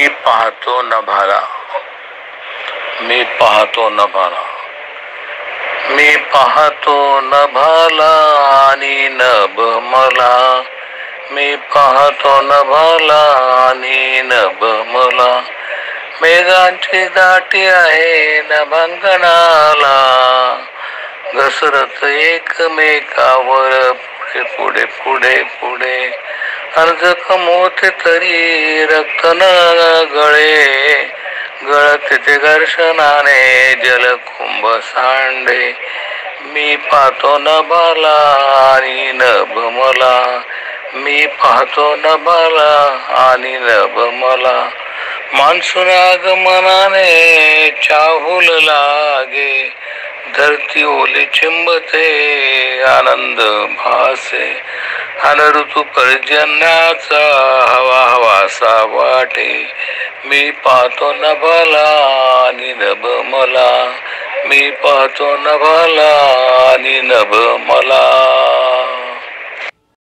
पाहतो नभाला, मी पाहतो नभाला, मी पाहतो नभाला आणि नभ मला, मी पाहतो नभाला आणि नभ मला. मेघांची दाटी आहे नभांगणाला, घसरत एकमेकावर पुढे पुढे पुढे पुढे. अर्ज कमवते तरी रक्त न गळे, गळते ते घर्षणाने जलकुंभ सांडे. मी पाहतो नभाला आणि नभ मला, मी पाहतो नभाला आणि नभ मला. मान्सून आगमनाने चाहूल लागे, धरती ओली चिंबते आनंद भासे. अन ऋतू पर्जन्याचा हवा हवासा वाटे. मी पाहतो नभाला आणि नभ मला, मी पाहतो नभाला आणि